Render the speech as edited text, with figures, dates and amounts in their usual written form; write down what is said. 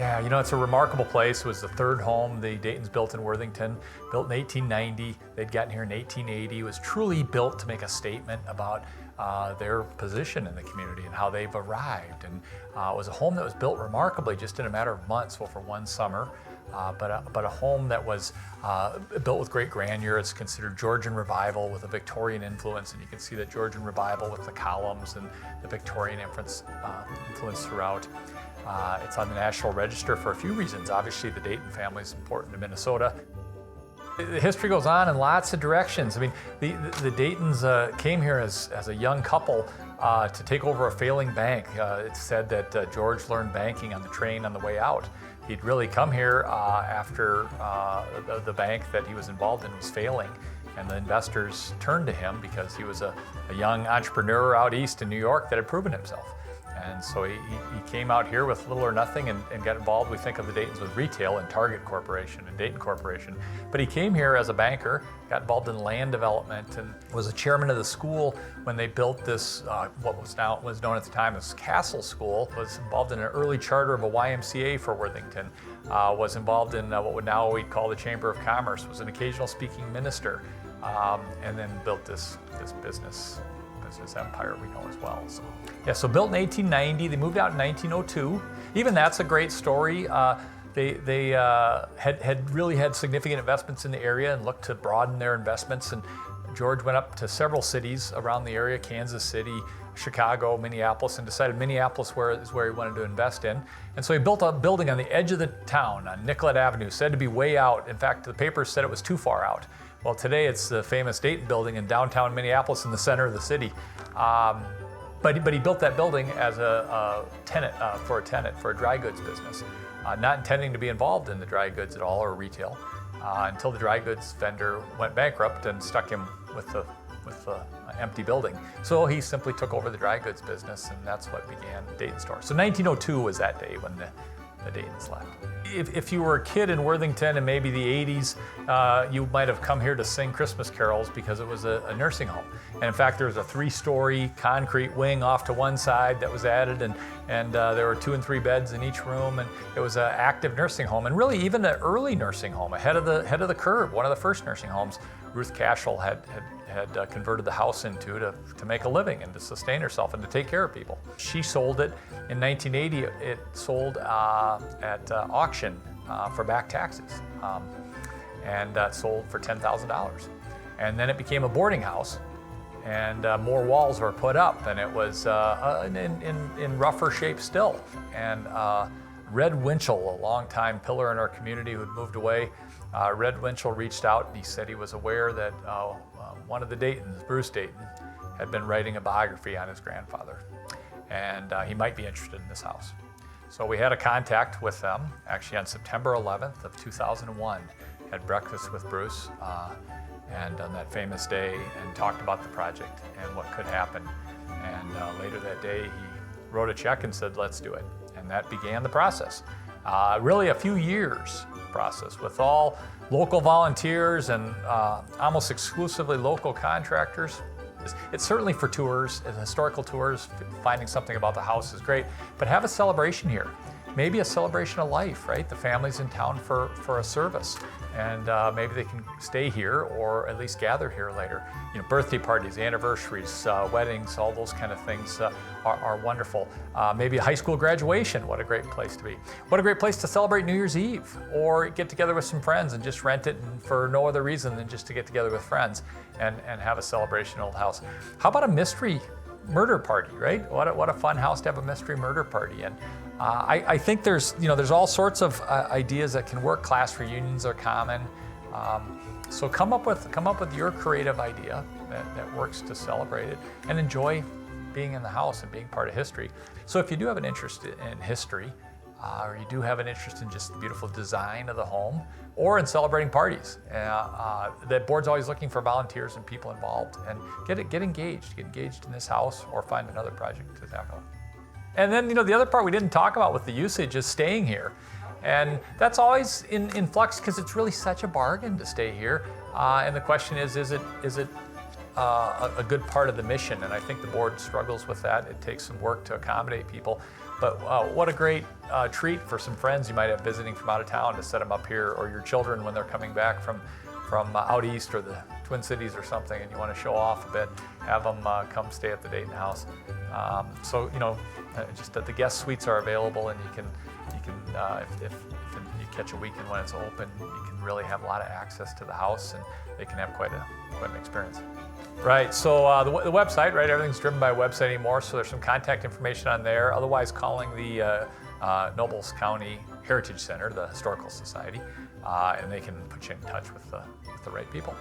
Yeah, it's a remarkable place. It was the third home the Dayton's built in Worthington, built in 1890. They'd gotten here in 1880. It was truly built to make a statement about their position in the community and how they've arrived. And it was a home that was built remarkably just in a matter of months, well, for one summer. But a home that was built with great grandeur. It's considered Georgian Revival with a Victorian influence, and you can see that Georgian Revival with the columns and the Victorian influence throughout. It's on the National Register for a few reasons. Obviously, the Dayton family is important to Minnesota. The history goes on in lots of directions. I mean, the Daytons came here as a young couple to take over a failing bank. It's said that George learned banking on the train on the way out. He'd really come here after the bank that he was involved in was failing, and the investors turned to him because he was a young entrepreneur out east in New York that had proven himself. And so he came out here with little or nothing and got involved. We think of the Daytons with retail and Target Corporation and Dayton Corporation. But he came here as a banker, got involved in land development, and was a chairman of the school when they built this, what was known at the time as Castle School, was involved in an early charter of a YMCA for Worthington, was involved in what we'd call the Chamber of Commerce, was an occasional speaking minister, and then built this business empire we know as well. So built in 1890, they moved out in 1902. Even that's a great story. They had really had significant investments in the area and looked to broaden their investments. And George went up to several cities around the area, Kansas City, Chicago, Minneapolis, and decided Minneapolis is where he wanted to invest in. And so he built a building on the edge of the town on Nicollet Avenue, said to be way out. In fact, the papers said it was too far out. Well, today it's the famous Dayton building in downtown Minneapolis in the center of the city. But he built that building as a tenant for a dry goods business, not intending to be involved in the dry goods at all or retail until the dry goods vendor went bankrupt and stuck him with the empty building. So he simply took over the dry goods business, and that's what began Dayton Store. So 1902 was that day when the Daytons left. If you were a kid in Worthington in maybe the 80s, you might have come here to sing Christmas carols because it was a nursing home. And in fact, there was a 3-story concrete wing off to one side that was added, and there were 2 and 3 beds in each room, and it was an active nursing home, and really even an early nursing home, ahead of the curve. One of the first nursing homes Ruth Cashel had converted the house into to make a living and to sustain herself and to take care of people. She sold it in 1980. It sold at auction for back taxes, and sold for $10,000. And then it became a boarding house, and more walls were put up, and it was in rougher shape still. And Red Winchell, a longtime pillar in our community who had moved away, Red Winchell reached out, and he said he was aware that one of the Daytons, Bruce Dayton, had been writing a biography on his grandfather, and he might be interested in this house. So we had a contact with them, actually on September 11th of 2001, had breakfast with Bruce, and on that famous day, and talked about the project and what could happen. And later that day, he wrote a check and said, let's do it. And that began the process. Really a few years process with all local volunteers and almost exclusively local contractors. It's certainly for tours, and historical tours, finding something about the house is great, but have a celebration here. Maybe a celebration of life, right? The family's in town for a service, and maybe they can stay here or at least gather here later. Birthday parties, anniversaries, weddings, all those kind of things are wonderful. Maybe a high school graduation, what a great place to be. What a great place to celebrate New Year's Eve, or get together with some friends and just rent it for no other reason than just to get together with friends and have a celebration in the old house. How about a mystery murder party, right? What a fun house to have a mystery murder party in. I think there's all sorts of ideas that can work. Class reunions are common. So come up with your creative idea that works to celebrate it and enjoy being in the house and being part of history. So if you do have an interest in history, or you do have an interest in just the beautiful design of the home, or in celebrating parties, the board's always looking for volunteers and people involved. And get engaged in this house, or find another project to tackle. And then the other part we didn't talk about with the usage is staying here. And that's always in flux because it's really such a bargain to stay here. And the question is it a good part of the mission? And I think the board struggles with that. It takes some work to accommodate people. But what a great treat for some friends you might have visiting from out of town to set them up here, or your children when they're coming back from out east or the Twin Cities or something, and you want to show off a bit, have them come stay at the Dayton house. So just that the guest suites are available, and you can if you catch a weekend when it's open, you can really have a lot of access to the house, and they can have quite an experience. Right, so the website, right, everything's driven by a website anymore, so there's some contact information on there. Otherwise, calling the Nobles County Heritage Center, the Historical Society, and they can put you in touch with the right people.